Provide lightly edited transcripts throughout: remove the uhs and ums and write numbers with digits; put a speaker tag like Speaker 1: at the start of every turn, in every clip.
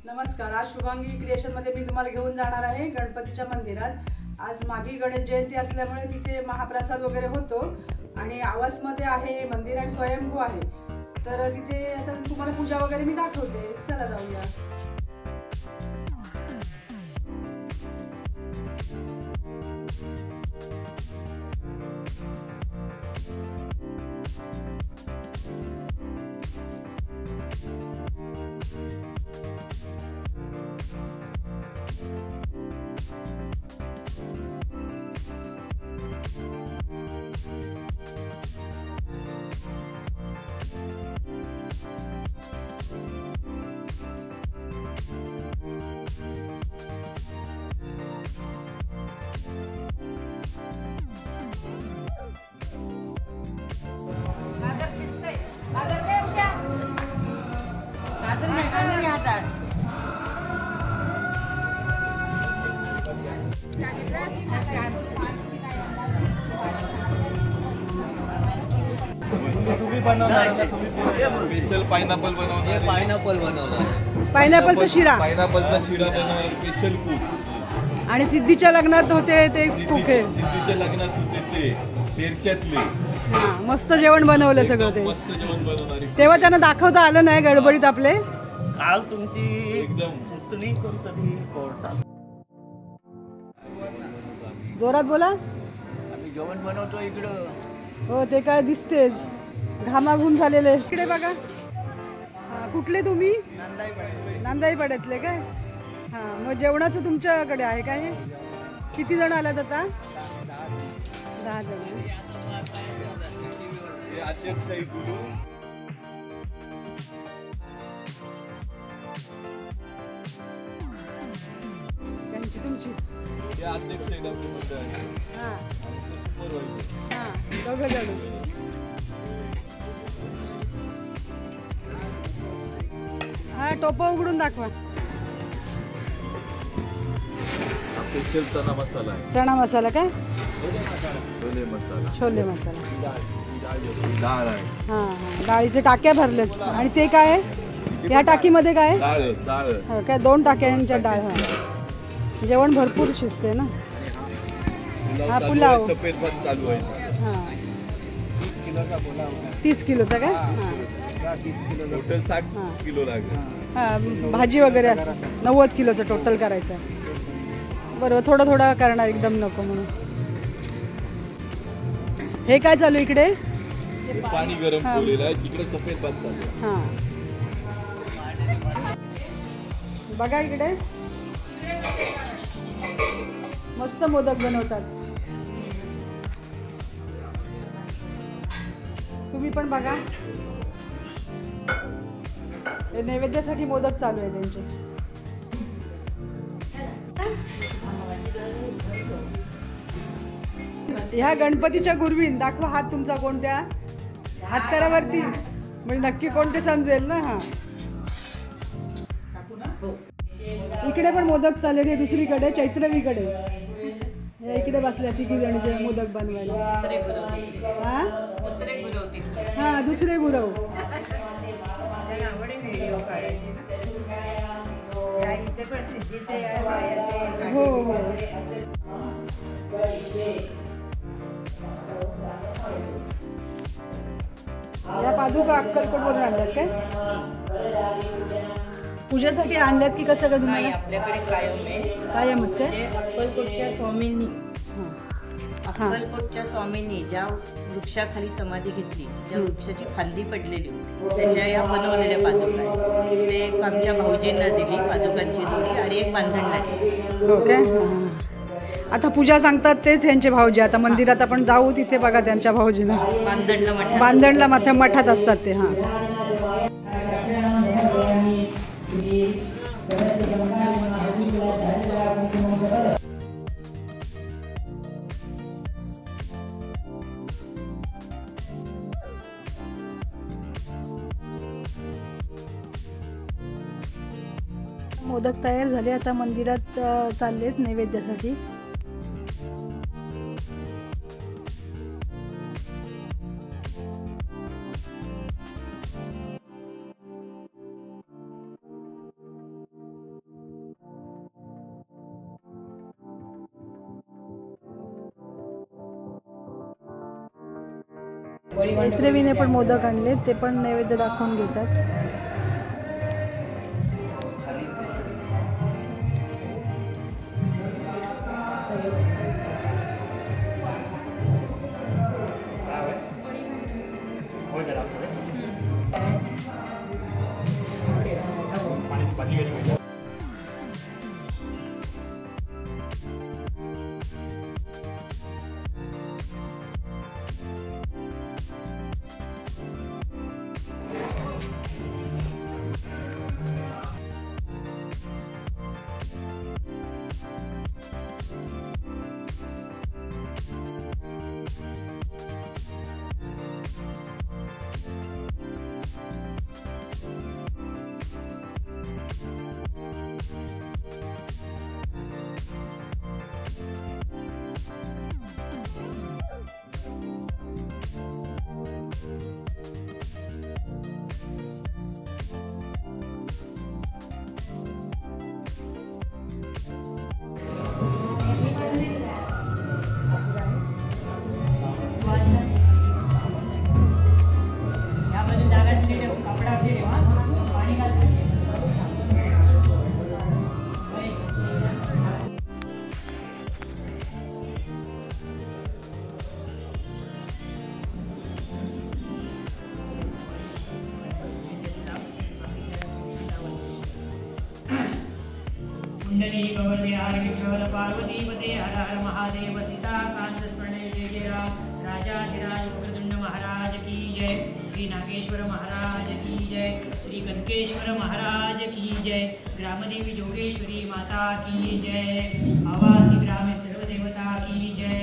Speaker 1: नमस्कार. आज शुभांगी क्रिएशन मध्ये मी तुम्हाला घेऊन जाणार आहे गणपतीच्या मंदिरात. आज मागी गणेश जयंती असल्यामुळे तिथे महाप्रसाद वगैरे होतो आणि आवासमध्ये आहे मंदिर आणि स्वयंभू आहे. तर तिथे आता तुम्हाला पूजा वगैरे मी दाखवते. चला जाऊया.
Speaker 2: स्पेशल पायनॅपल बनवणार.
Speaker 1: पायनॅपलचा शिरा.
Speaker 2: पायनॅपलचा शिरा बनवणार स्पेशल कुक.
Speaker 1: आणि सिद्धीच्या लग्नात होते ते कुक आहे.
Speaker 2: सिद्धीच्या लग्नात होते ते पेरशातले.
Speaker 1: मस्त जेवण बनवलं सगळं ते.
Speaker 2: मस्त जेवण बनवणार.
Speaker 1: तेव्हा त्यांना दाखवता आलं नाही गडबडीत आपले.
Speaker 3: काल तुमची
Speaker 2: एकदम
Speaker 3: पुतणी कोणतरी कोर्टात.
Speaker 1: जोरात बोला.
Speaker 3: आम्ही जेवण बनवतो इकडं.
Speaker 1: हो ते काय दिसतेच. घामाघूम झालेले. इकडे बघा. कुठले तुम्ही? नांदाई पाड्यातले काय? मग जेवणाचं तुमच्याकडे आहे काय? किती जण आलात आता? 10 जण.
Speaker 2: अध्यक्ष गुरु.
Speaker 1: त्यांची तुमची
Speaker 2: अध्यक्ष मंडळ.
Speaker 1: दोघं जण. टोपा उघडून दाखवा.
Speaker 2: स्पेशल चना मसाला आहे.
Speaker 1: चणा मसाला काय?
Speaker 2: छोले मसाला.
Speaker 1: छोले मसाला.
Speaker 2: डाळ आहे.
Speaker 1: डाळीचे टाक्या भरलेत. आणि ते काय आहे या टाकीमध्ये? काय
Speaker 2: डाळ
Speaker 1: काय 2 टाक्यांच्या डाळ. जेवण भरपूर शिजते ना. पुलाव.
Speaker 2: सफेद भात चालू आहे.
Speaker 1: 30 किलोचा काय?
Speaker 2: टोटल 60 किलो लागेल.
Speaker 1: भाजी वगैरे 90 किलोचं टोटल करायचं. बरोबर. थोडं थोडं करणार एकदम नको म्हणून. हे काय चालू इकडे?
Speaker 2: पाणी गरम ठेवलेलं आहे. तिकडे सफेद भात चालू आहे.
Speaker 1: बघा इकडे मस्त मोदक बनवतात. तुम्ही पण बघा. हे नैवेद्यासाठी मोदक चालू आहे त्यांचे. ह्या गणपतीच्या गुरवीन दाखवा हात तुमचा कोणत्या. हात करा वरती म्हणजे नक्की कोणते समजेल ना. इकडे पण मोदक चालले ते दुसरीकडे चैत्रवीकडे. इकडे बसल्या तिघी जणीचे मोदक बनवायला. दुसरे गुरव. हो हो. या पादुका अक्कलकोटवरून आणल्यात काय? पूजेसाठी आणल्यात की कसं का तुम्हाला?
Speaker 4: आपल्याकडे कायम आहे.
Speaker 1: कायम असते.
Speaker 4: अक्कलकोटच्या स्वामींनी ज्या वृक्षाखाली समाधी घेतली, त्या वृक्षाची फांदी पडलेली त्याच्या या बनवलेल्या पादुका ते आमच्या भाऊजींना दिली. पादुकांची जोडी आणि एक बांधणला.
Speaker 1: हो काय? आता पूजा सांगतात तेच यांचे भाऊजी. आता मंदिरात आपण जाऊ तिथे बघा त्यांच्या भाऊजींना. बांधणला मठात असतात ते. मोदक तयार झाले. आता मंदिरात चाललेत नैवेद्यासाठी. मैत्रिणीने पण मोदक आणले, ते पण नैवेद्य दाखवून घेतात.
Speaker 5: कुंडली गवर्दे आरकेश्वर पार्वतीपते हर हर महादेव सीता कांत स्मरणे जय जय राम राजाधिराज वक्रतुंड महाराज की जय श्री नागेश्वर महाराज की जय श्री कनकेश्वर महाराज की जय ग्रामदेवी जोगेश्वरी माता की जय आवासी ग्राम सर्व देवता की जय.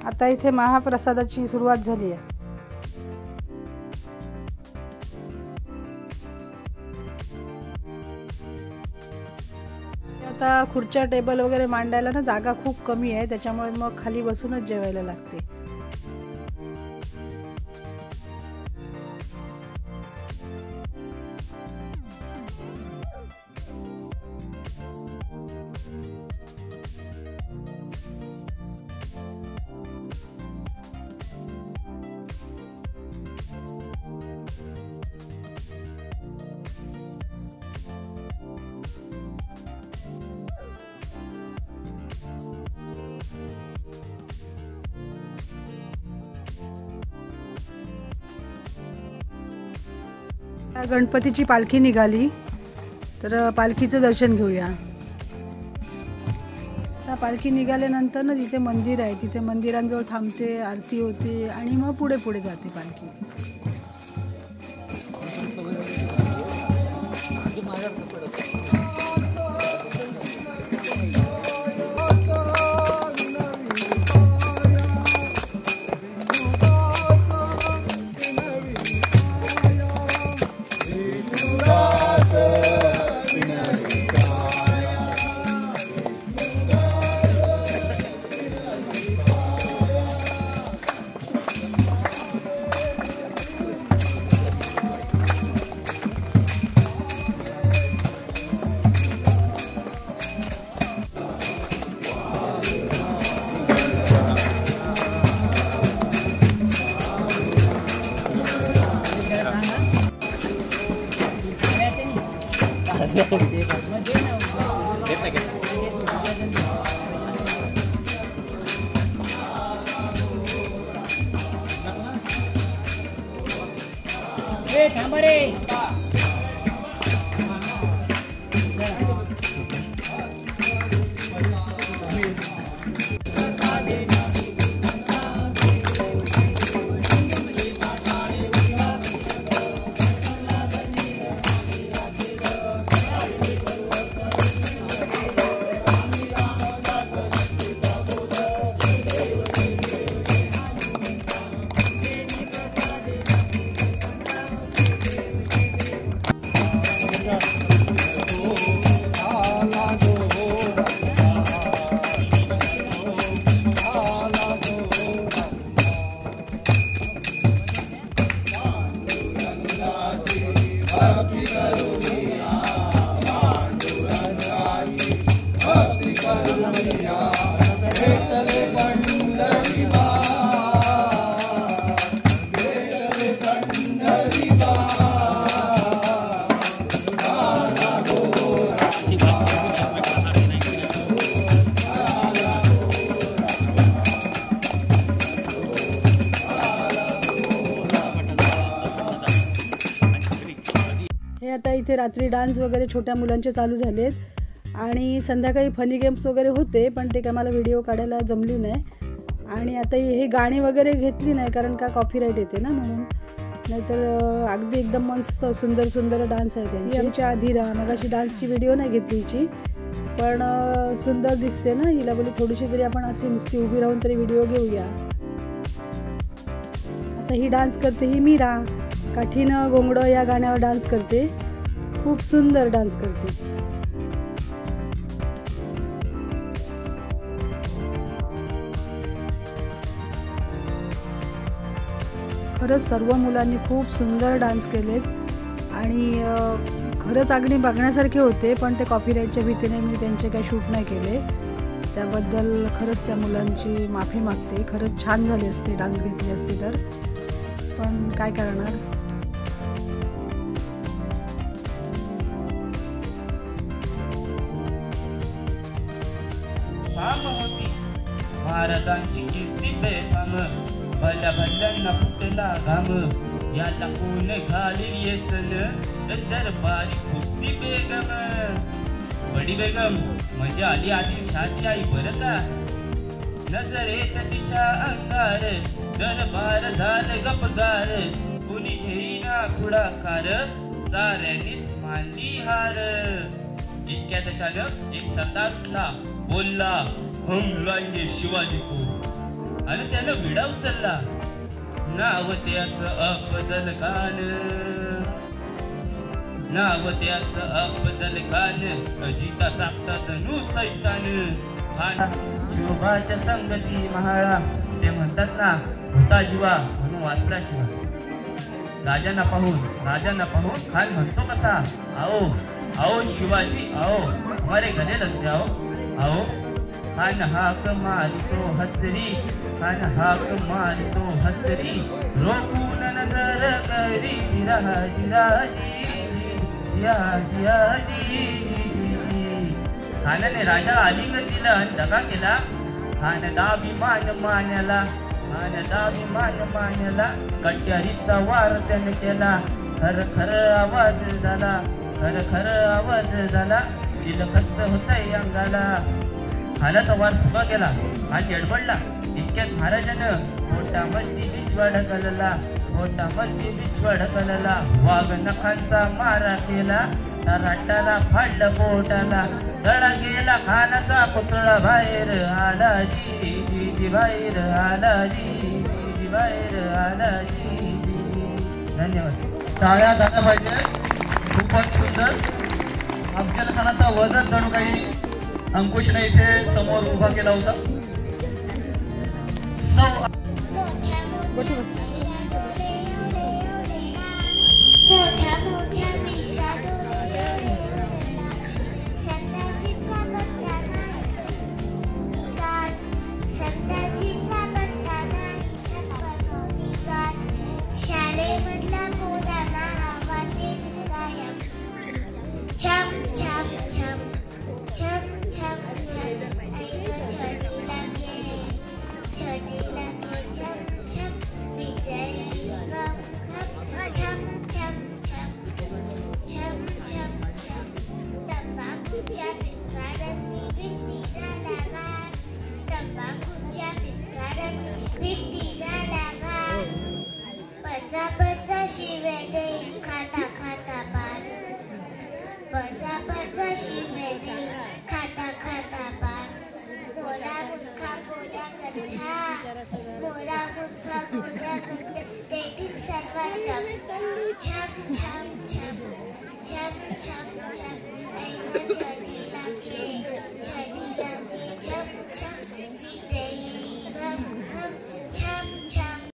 Speaker 1: आता इथे महाप्रसादाची सुरुवात झाली आहे. आता खुर्च्या टेबल वगैरे मांडायला ना जागा खूप कमी आहे, त्याच्यामुळे मग खाली बसूनच जेवायला लागते. गणपतीची पालखी निघाली, तर पालखीचं दर्शन घेऊया. पालखी निघाल्यानंतर ना तिथे मंदिर आहे, तिथे मंदिरांजवळ थांबते, आरती होते आणि मग पुढे पुढे जाते पालखी. थांबा रे. इथे रात्री डान्स वगैरे छोट्या मुलांचे चालू झालेत आणि संध्याकाळी फनी गेम्स वगैरे होते, पण ते काय मला व्हिडिओ काढायला जमली नाही. आणि आता हे गाणी वगैरे घेतली नाही कारण का कॉपीराईट येते ना, म्हणून. नाहीतर अगदी एकदम मस्त सुंदर सुंदर डान्स आहे त्यांची. आमच्या अधीरा मगाशी डान्सची व्हिडिओ नाही घेतली हिची, पण सुंदर दिसते ना. हिला बोली थोडीशी तरी आपण अशी नुसती उभी राहून तरी व्हिडिओ घेऊया. आता ही डान्स करते, ही मीरा काठीनं घोंगडं या गाण्यावर डान्स करते. खूप सुंदर डान्स करते. खरंच सर्व मुलांनी खूप सुंदर डान्स केलेत आणि खरंच अगदी बघण्यासारखे होते, पण ते कॉपीराईटच्या भीतीने मी त्यांचे काही शूट नाही केले. त्याबद्दल खरंच त्या मुलांची माफी मागते. खरंच छान झाले असते डान्स घेतले असते तर, पण काय करणार.
Speaker 3: महाराजांची कीर्ती बेफाम, भल्या भल्यांना फुटला घाम, याला कोण घालील येसन दरबारी खुसती बेगम. बडी बेगम म्हणजे अली आदिलशाची आई बरं का. नजरेत तिच्या अंगार दरबार झालं गपगार, कुणी घेईना पुढाकार साऱ्यांनीच मानली हार. इतक्यात अचानक एक सरदार उठला, बोलला हम लाएंगे शिवाजी को, आणि त्यानं विडा उचलला. नाव त्याचं अफजल खान, नाव त्याचं अफजल खान, अजिता सापटा जणू सैतान. खान शिवबाच्या संगती महाळा, ते म्हणतात ना होता जीवा म्हणून वाचला शिवा. राजांना पाहून खान म्हणतो कसा, आओ आओ शिवाजी आओ, हमारे घरे लग जाओ आओ. खान हाक मारतो हसरी, खान हाक मारतो हसरी, रोखून नजर करी जिराजी जिराजी. खानाने राजा आलिंगन दिला आणि दगा केला. खान दाभिमान मानला, खान दाभिमान मानला, कट्यारीचा वार त्याने केला. खर खर आवाज झाला, खर खर आवाज झाला, चिलखत होतय अंगाला. खानाचा वार धुका केला आणि एडबडला. इतक्यात महाराजानं पोटामध्ये बिछवा ढकलला, पोटामध्ये बिछवा ढकलला. वाघ नखांचा मारा केला, राटाला फाडलं पोटाला. गळा गेला खानाचा पुतळा बाहेर आला जी जी, बाहेर आला जी जी, बाहेर आला जी. धन्यवाद.
Speaker 6: टाळ्या झाल्या पाहिजे. खूपच सुंदर. अफजल खानाचा वधच जणू काही अंकुशने इथे समोर उभा केला होता.
Speaker 7: छम छम छम छम छम छम